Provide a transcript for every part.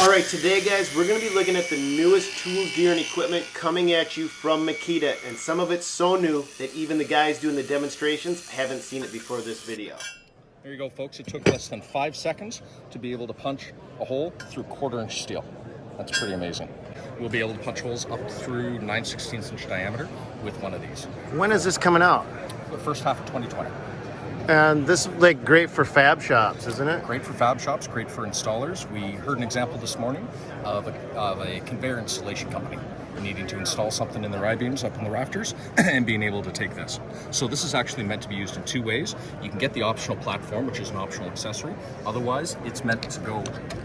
Alright, today guys, we're going to be looking at the newest tools, gear, and equipment coming at you from Makita. And some of it's so new that even the guys doing the demonstrations haven't seen it before this video. There you go, folks. It took less than 5 seconds to be able to punch a hole through 1/4 inch steel. That's pretty amazing. We'll be able to punch holes up through 9/16 inch diameter with one of these. When is this coming out? The first half of 2020. And this is like great for fab shops, isn't it? Great for fab shops, great for installers. We heard an example this morning of a conveyor installation company needing to install something in their I-beams up in the rafters and being able to take this. So this is actually meant to be used in 2 ways. You can get the optional platform, which is an optional accessory. Otherwise, it's meant to go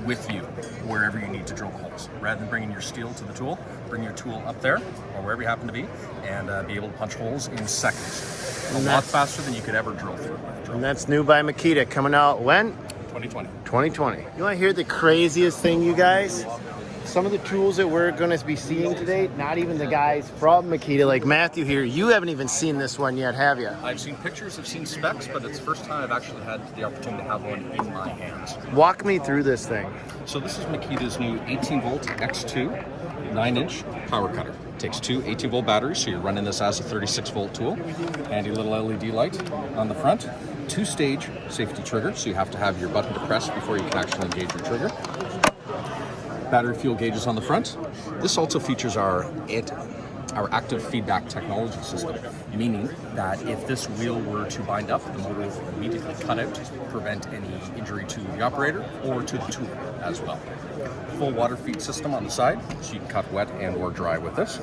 with you wherever you need to drill holes. Rather than bringing your steel to the tool, bring your tool up there or wherever you happen to be and be able to punch holes in seconds. A lot faster than you could ever drill through. And that's new by Makita, coming out when? 2020. 2020. You want to hear the craziest thing, you guys? Some of the tools that we're going to be seeing today, not even the guys from Makita, like Matthew here, you haven't even seen this one yet, have you? I've seen pictures, I've seen specs, but it's the first time I've actually had the opportunity to have one in my hands. Walk me through this thing. So this is Makita's new 18 volt X2 9-inch power cutter. It takes 2 18-volt batteries, so you're running this as a 36-volt tool. Handy little LED light on the front. 2-stage safety trigger, so you have to have your button to press before you can actually engage your trigger. Battery fuel gauges on the front. This also features our active feedback technology system, meaning that if this wheel were to bind up, the motor will immediately cut out to prevent any injury to the operator or to the tool as well. Full water feed system on the side, so you can cut wet and or dry with this.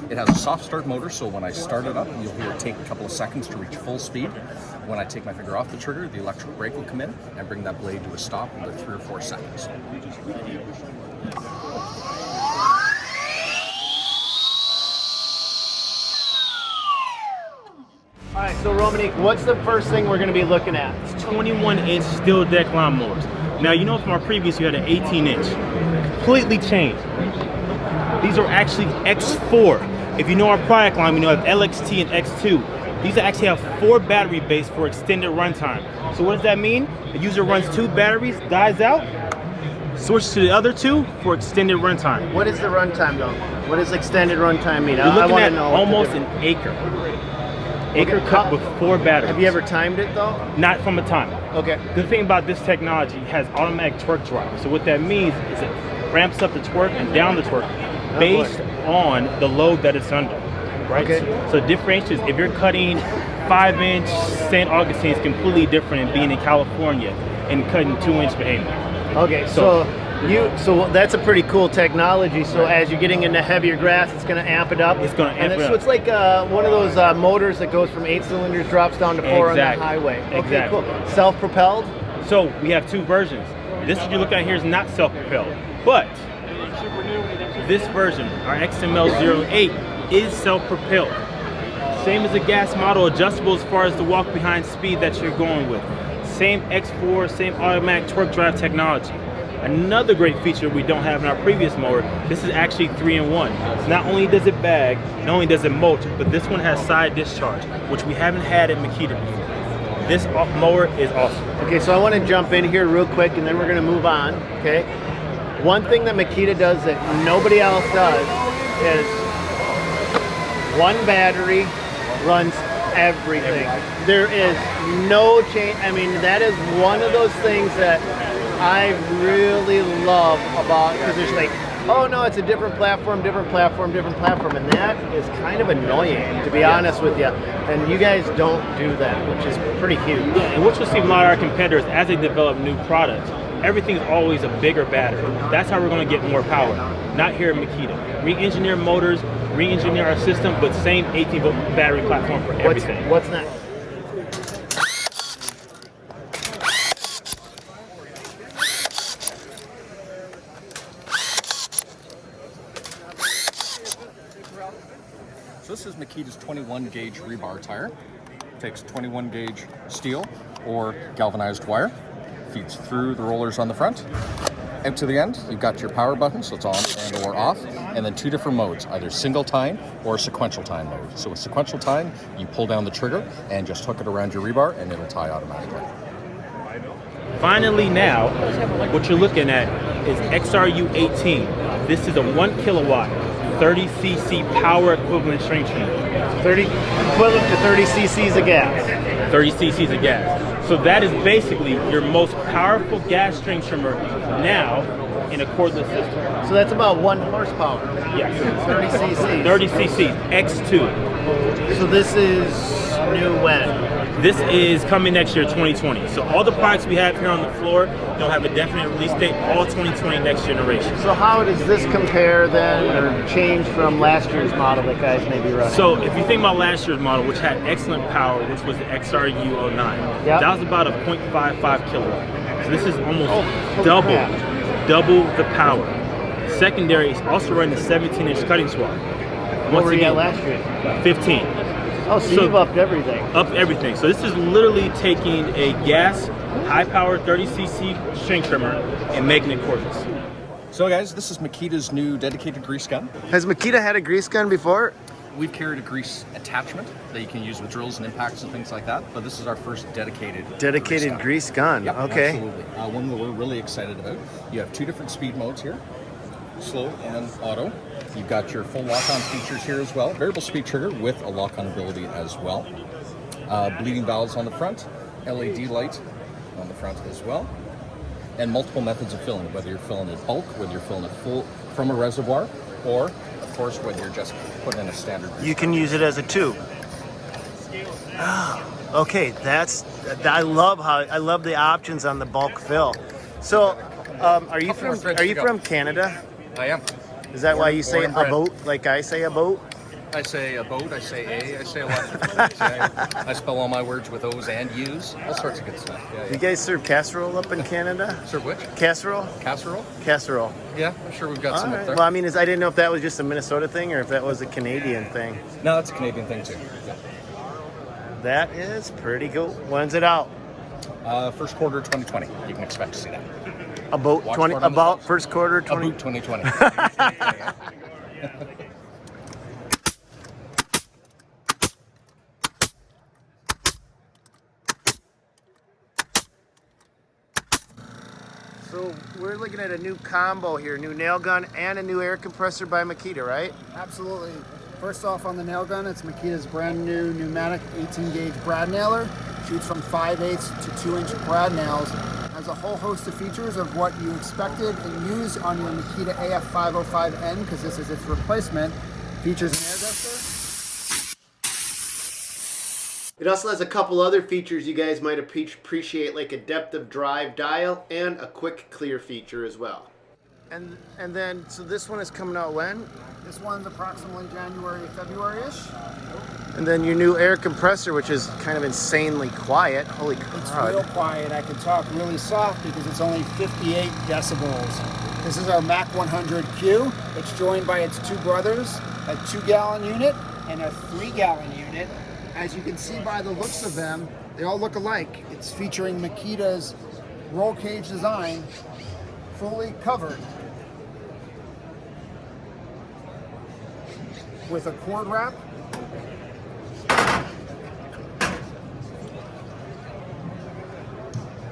It has a soft start motor, so when I start it up, you'll hear it take a couple of seconds to reach full speed. When I take my finger off the trigger, the electric brake will come in and bring that blade to a stop in about 3 or 4 seconds. All right, so Romanique, what's the first thing we're going to be looking at? It's 21-inch steel deck lawnmowers. Now, you know from our previous, you had an 18-inch. Completely changed. These are actually X4. If you know our product line, we know have LXT and X2. These actually have 4 battery base for extended runtime. So what does that mean? The user runs 2 batteries, dies out, switches to the other 2 for extended runtime. What is the runtime though? What does extended runtime mean? You're looking at almost an acre. Acre cut with 4 batteries. Have you ever timed it though? Not from a time. Okay. The thing about this technology, it has automatic torque drive. So what that means is it ramps up the torque and down the torque based on the load that it's under. Right? Okay. So differentiates, if you're cutting 5-inch St. Augustine, is completely different than being in California and cutting 2-inch behemoth. Okay, so that's a pretty cool technology. So as you're getting into heavier grass, it's going to amp it up. It's going to amp it up. So it's like one of those motors that goes from 8 cylinders, drops down to 4 on the highway. Okay, exactly. Cool. Self-propelled? So we have 2 versions. This you're looking at here is not self-propelled, but this version, our XML08, is self-propelled. Same as the gas model, adjustable as far as the walk behind speed that you're going with. Same X4, same automatic torque drive technology. Another great feature we don't have in our previous mower, this is actually 3-in-1. So not only does it bag, not only does it mulch, but this one has side discharge, which we haven't had at Makita before. This mower is awesome. Okay, so I want to jump in here real quick and then we're going to move on, okay? One thing that Makita does that nobody else does is one battery runs everything. There is no change. I mean, that is one of those things that I really love about, because there's like, oh no, it's a different platform, and that is kind of annoying, to be honest with you. And you guys don't do that, which is pretty huge. Yeah, and what you'll see from a lot of our competitors as they develop new products, everything's always a bigger battery. That's how we're going to get more power. Not here at Makita. Re-engineer motors, re-engineer our system, but same 18-volt battery platform for everything. What's next? So this is Makita's 21 gauge rebar tire. It takes 21 gauge steel or galvanized wire. Feeds through the rollers on the front. Out to the end, you've got your power button, so it's on and or off, and then 2 different modes, either single time or sequential time mode. So with sequential time, you pull down the trigger and just hook it around your rebar and it'll tie automatically. Finally now, what you're looking at is XRU 18. This is a 1 kilowatt, 30 cc power equivalent string trimmer. Equivalent to 30 cc's of gas. 30 cc's of gas. So that is basically your most powerful gas string trimmer now in a cordless system. So that's about 1 horsepower. Yes. 30 cc's. 30 cc's, X2. So this is new when? This is coming next year, 2020. So all the products we have here on the floor don't have a definite release date, all 2020 next generation. So how does this compare then, or change from last year's model that guys may be running? So if you think about last year's model, which had excellent power, which was the XRU 09, Yep. that was about a 0.55 kilowatt. So this is almost holy double crap. the power. Secondary is also running a 17-inch cutting swath. What were you at last year? 15. Oh, so So- you've upped everything. Up everything. So this is literally taking a gas, high-powered 30 cc string trimmer and making it cordless. So guys, this is Makita's new dedicated grease gun. Has Makita had a grease gun before? We've carried a grease attachment that you can use with drills and impacts and things like that, but this is our first dedicated Dedicated grease gun. Yep, Okay. absolutely. One that we're really excited about. You have 2 different speed modes here, slow and auto. You've got your full lock-on features here as well. Variable speed trigger with a lock-on ability as well. Bleeding valves on the front, LED light on the front as well, and multiple methods of filling, whether you're filling it bulk, whether you're filling it full from a reservoir, or of course whether you're just putting in a standard. You can use it as a tube. Okay, I love the options on the bulk fill. So, are you from Canada? I am. Is that why you say Born a and bred. boat? Like I say a boat? I say a boat, I say a lot of different things. I spell all my words with O's and U's, all sorts of good stuff. Yeah, You guys serve casserole up in Canada? Serve which? Casserole? Casserole? Casserole. Yeah, I'm sure we've got some All up right. there. Well, I mean, I didn't know if that was just a Minnesota thing or if that was a Canadian thing. No, that's a Canadian thing too. Yeah. That is pretty cool. When's it out? First quarter 2020, you can expect to see that. About Watch 20. for it on the About shelves. first quarter 20. About 2020. So we're looking at a new combo here, new nail gun and a new air compressor by Makita, right? Absolutely. First off, on the nail gun, it's Makita's brand new pneumatic 18 gauge brad nailer. Shoots from 5/8 to 2-inch brad nails. Has a whole host of features of what you expected and use on your Makita AF505N, because this is its replacement. Features an air duster. It also has a couple other features you guys might appreciate, like a depth of drive dial and a quick clear feature as well. And then, so this one is coming out when? This one's approximately January, February-ish. And then your new air compressor, which is kind of insanely quiet. Holy It's crud. real quiet. I can talk really soft because it's only 58 decibels. This is our Mac 100Q. It's joined by its 2 brothers, a 2-gallon unit and a 3-gallon unit. As you can see by the looks of them, they all look alike. It's featuring Makita's roll cage design, fully covered with a cord wrap.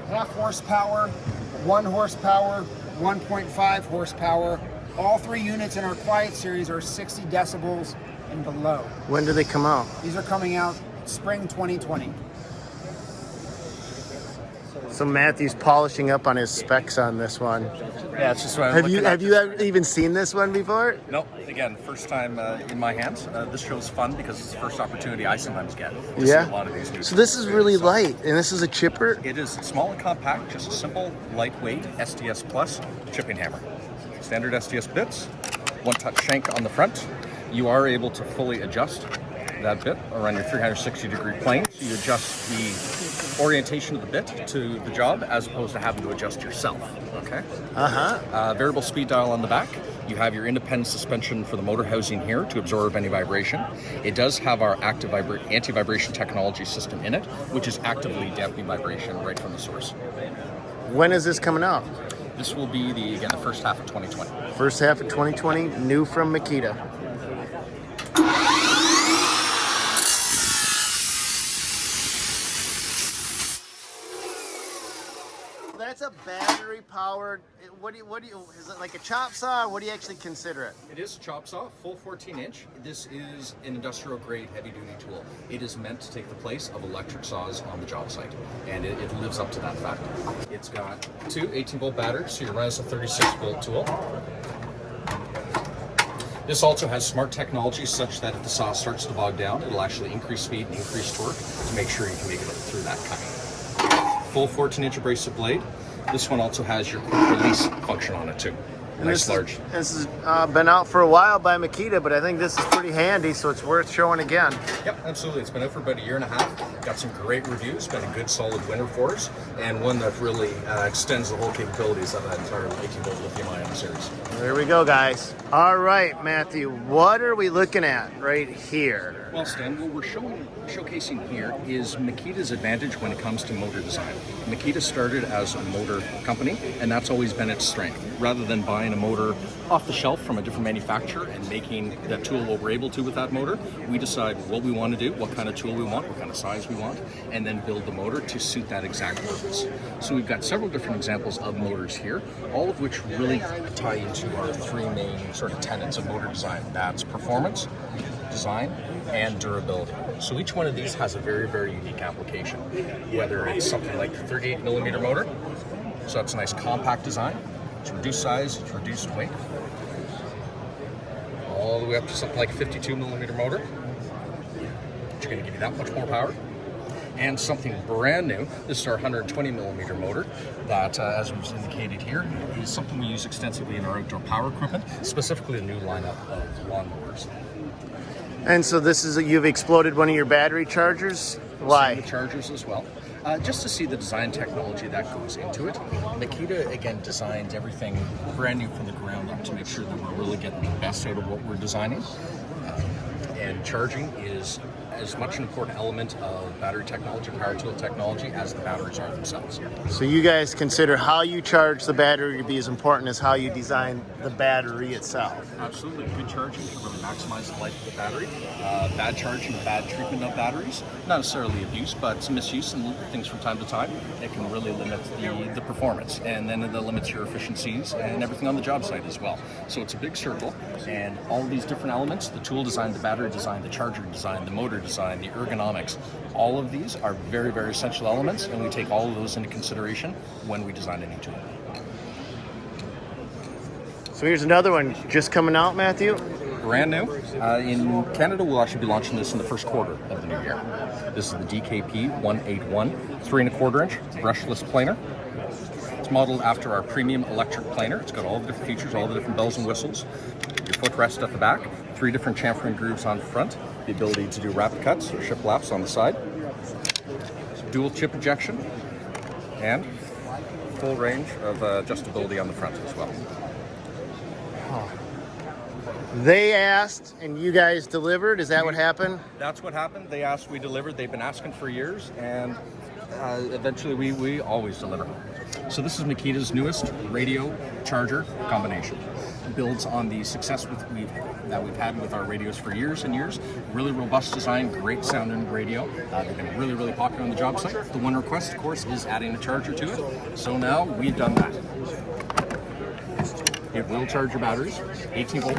Half horsepower, 1 horsepower, 1.5 horsepower. All 3 units in our Quiet series are 60 decibels and below. When do they come out? These are coming out spring 2020. So Matthew's polishing up on his specs on this one. Yeah, it's just what I'm Have looking you at. have you ever even seen this one before? No, again, first time in my hands. This show's fun because it's the first opportunity I sometimes get to see a lot of these new So this is really so light, and this is a chipper. It is small and compact, just a simple, lightweight SDS Plus chipping hammer. Standard SDS bits, 1-touch shank on the front. You are able to fully adjust that bit around your 360-degree plane. So you adjust the orientation of the bit to the job as opposed to having to adjust yourself. Okay. Variable speed dial on the back. You have your independent suspension for the motor housing here to absorb any vibration. It does have our active anti-vibration technology system in it, which is actively damping vibration right from the source. When is this coming out? This will be the first half of 2020. First half of 2020, new from Makita. powered. What do you, is it like a chop saw? Or what do you actually consider it? It is a chop saw, full 14-inch. This is an industrial grade heavy duty tool. It is meant to take the place of electric saws on the job site, and it lives up to that fact. It's got two 18-volt batteries, so you run as a 36-volt tool. This also has smart technology such that if the saw starts to bog down, it'll actually increase speed and increase torque to make sure you can make it through that cutting. Full 14-inch abrasive blade. This one also has your quick release function on it too. And Nice large. This has been out for a while by Makita, but I think this is pretty handy, so it's worth showing again. Yep, absolutely. It's been out for about a year and a half. Got some great reviews. Been a good solid winner for us, and one that really extends the whole capabilities of that entire 18-volt lithium-ion series. There we go, guys. All right, Matthew, what are we looking at right here? Well, Stan, what we're showcasing here is Makita's advantage when it comes to motor design. Makita started as a motor company, and that's always been its strength. Rather than buying a motor off the shelf from a different manufacturer and making that tool what we're able to with that motor, we decide what we want to do, what kind of tool we want, what kind of size we want, and then build the motor to suit that exact purpose. So we've got several different examples of motors here, all of which really tie into our three main sort of tenets of motor design. That's performance, design, and durability. So each one of these has a very, very unique application, whether it's something like the 38mm motor, so that's a nice compact design, it's reduced size, it's reduced weight, all the way up to something like a 52mm motor, which are going to give you that much more power. And something brand new, this is our 120mm motor that, as was indicated here, is something we use extensively in our outdoor power equipment, specifically a new lineup of lawnmowers. And so this is, you've exploded one of your battery chargers? Why? The chargers as well. Just to see the design technology that goes into it. Makita, again, designed everything brand new from the ground up to make sure that we're really getting the best out of what we're designing. And charging is as much an important element of battery technology, power tool technology, as the batteries are themselves. So you guys consider how you charge the battery to be as important as how you design the battery itself? Absolutely. Good charging can really maximize the life of the battery. Bad charging, bad treatment of batteries, not necessarily abuse, but misuse and things from time to time, it can really limit the performance, and then it limits your efficiencies and everything on the job site as well. So it's a big circle, and all of these different elements, the tool design, the battery design, the charger design, the motor design, the ergonomics, all of these are very, very essential elements, and we take all of those into consideration when we design any tool. So here's another one just coming out, Matthew. Brand new. In Canada, we'll actually be launching this in the first quarter of the new year. This is the DKP 181 3¼ inch brushless planer. It's modeled after our premium electric planer. It's got all the different features, all the different bells and whistles. Your footrest at the back, 3 different chamfering grooves on the front, the ability to do rapid cuts or ship laps on the side, dual chip ejection, and full range of adjustability on the front as well. They asked and you guys delivered. Is that what happened? That's what happened. They asked, we delivered. They've been asking for years, and eventually we always deliver. So this is Makita's newest radio charger combination. It builds on the success that we've had with our radios for years and years. Really robust design, great sounding radio. They've been really, really popular on the job site. The one request, of course, is adding a charger to it. So now we've done that. It will charge your batteries, 18 volt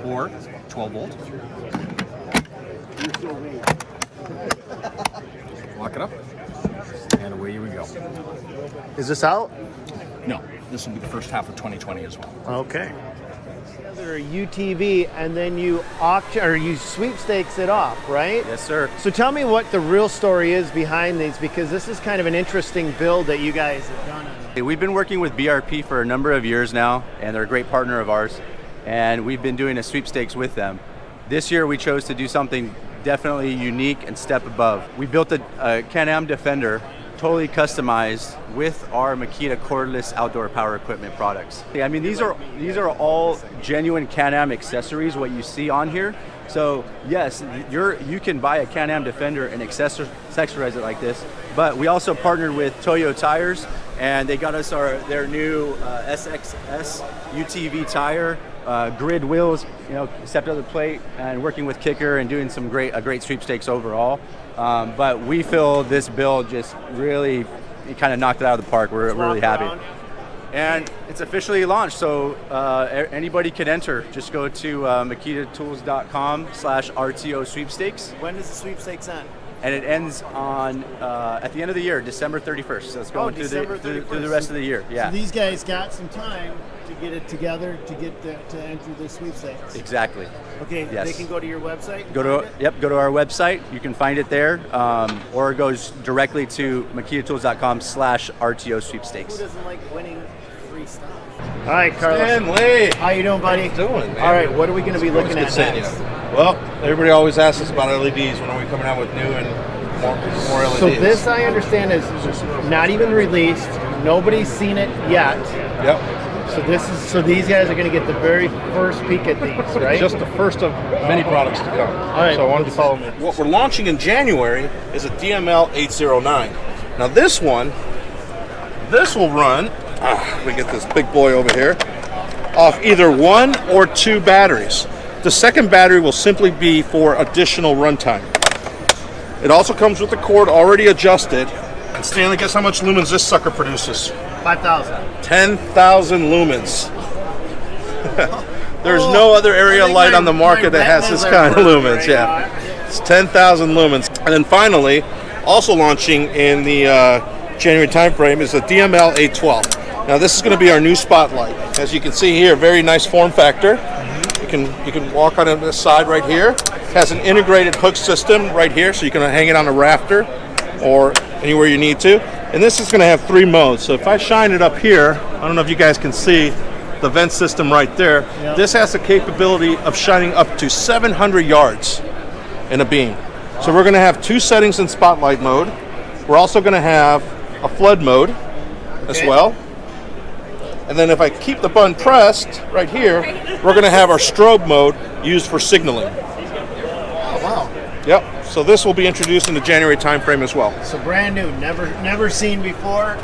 or 12 volt. Lock it up, and away you go. Is this out? No, this will be the first half of 2020 as well. Okay. They're a UTV, and then you auction or you sweepstakes it off, right? Yes, sir. So tell me what the real story is behind these, because this is kind of an interesting build that you guys have done. We've been working with BRP for a number of years now, and they're a great partner of ours, and we've been doing a sweepstakes with them. This year we chose to do something definitely unique and step above. We built a Can-Am Defender, totally customized with our Makita cordless outdoor power equipment products. I mean, these are all genuine Can-Am accessories, what you see on here. So yes, you can buy a Can-Am Defender and accessorize it like this, but we also partnered with Toyo Tires, and they got us their new SXS UTV tire, grid wheels, stepped up the plate, and working with Kicker and doing a great sweepstakes overall. But we feel this build just really, it kind of knocked it out of the park. We're really happy. And it's officially launched, so anybody can enter. Just go to makitatools.com/RTO sweepstakes. When does the sweepstakes end? And it ends on at the end of the year, December 31st. So it's going through the rest of the year. Yeah. So these guys got some time to get it together to enter the sweepstakes. Exactly. Okay. Yes. They can go to your website. Go to our website. You can find it there, or it goes directly to makitatools.com/RTO sweepstakes. Who doesn't like winning free stuff? All right, Carlos. Stanley. How you doing, buddy? How you doing, man? All right. What are we going to be looking at next? Well, everybody always asks us about LEDs. When are we coming out with new and more LEDs? So this, I understand, is not even released. Nobody's seen it yet. Yep. So these guys are going to get the very first peek at these, right? Just the first of many products to come. All right. So why don't you follow me? What we're launching in January is a DML 809. Now this will run, we get this big boy over here, off either 1 or 2 batteries. The second battery will simply be for additional runtime. It also comes with the cord already adjusted. And Stanley, guess how much lumens this sucker produces? 5,000. 10,000 lumens. There's no other area light on the market that has this kind of lumens. Yeah, it's 10,000 lumens. And then finally, also launching in the January timeframe is the DML 812. Now this is going to be our new spotlight. As you can see here, very nice form factor. You can walk on this side right here. It has an integrated hook system right here, so you can hang it on a rafter or anywhere you need to. And this is going to have 3 modes. So if I shine it up here, I don't know if you guys can see the vent system right there. Yep. This has the capability of shining up to 700 yards in a beam. So we're going to have 2 settings in spotlight mode. We're also going to have a flood mode as well. And then if I keep the button pressed right here, we're going to have our strobe mode used for signaling. Oh, wow. Yep. So this will be introduced in the January timeframe as well. So brand new, never seen before.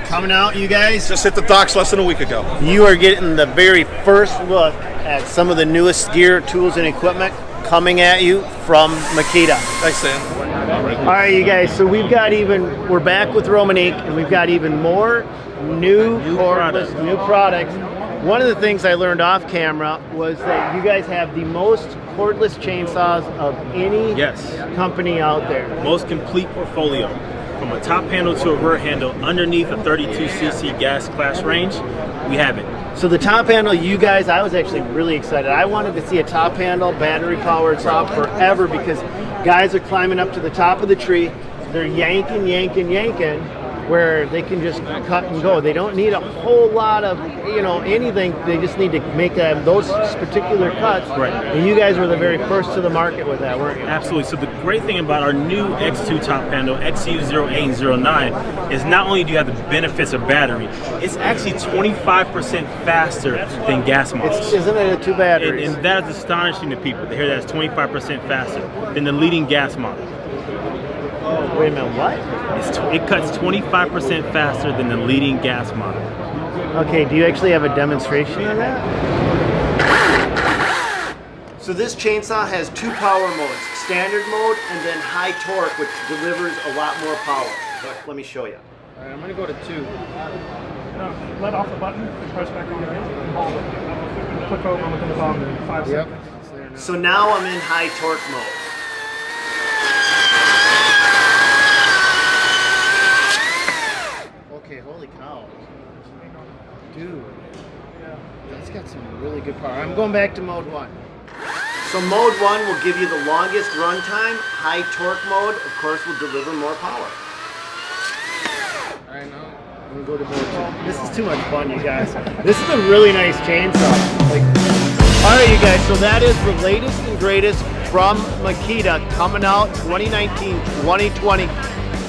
Coming out, you guys. Just hit the docks less than a week ago. You are getting the very first look at some of the newest gear, tools, and equipment coming at you from Makita. Thanks, Sam. All right, you guys. So we're back with Romanique, and we've got even more new cordless, new products. One of the things I learned off camera was that you guys have the most cordless chainsaws of any company out there. Most complete portfolio. From a top handle to a rear handle, underneath a 32cc gas class range, we have it. So the top handle, you guys, I was actually really excited. I wanted to see a top handle, battery powered saw forever because guys are climbing up to the top of the tree. They're yanking, where they can just cut and go. They don't need a whole lot of, anything. They just need to make those particular cuts. Right. And you guys were the very first to the market with that, weren't you? Absolutely. So the great thing about our new X2 top handle, XU08 and 09, is not only do you have the benefits of battery, it's actually 25% faster than gas models. Isn't it 2 batteries? And that is astonishing to people to hear that it's 25% faster than the leading gas model. Wait a minute, what? It cuts 25% faster than the leading gas model. Okay, do you actually have a demonstration of that? So this chainsaw has 2 power modes, standard mode and then high torque, which delivers a lot more power. But let me show you. All right, I'm going to go to 2. Let off the button and press back on it. Click over within about 5 seconds. So now I'm in high torque mode. Okay, holy cow. Dude, that's got some really good power. I'm going back to mode 1. So mode 1 will give you the longest run time. High torque mode, of course, will deliver more power. I know. I'm gonna go to mode 2. This is too much fun, you guys. This is a really nice chainsaw. All right, you guys, so that is the latest and greatest from Makita coming out 2019-2020.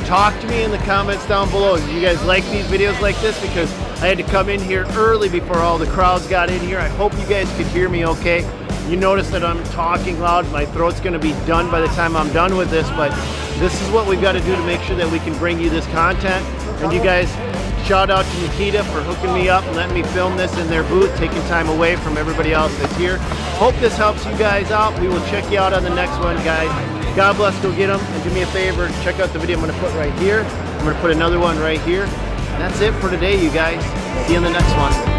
Talk to me in the comments down below. Do you guys like these videos like this? Because I had to come in here early before all the crowds got in here. I hope you guys could hear me okay. You notice that I'm talking loud. My throat's gonna be done by the time I'm done with this, but this is what we've got to do to make sure that we can bring you this content. And you guys, shout out to Makita for hooking me up and letting me film this in their booth, taking time away from everybody else that's here. Hope this helps you guys out. We will check you out on the next one, guys. God bless, go get them. And do me a favor, check out the video I'm gonna put right here. I'm gonna put another one right here. And that's it for today, you guys. See you in the next one.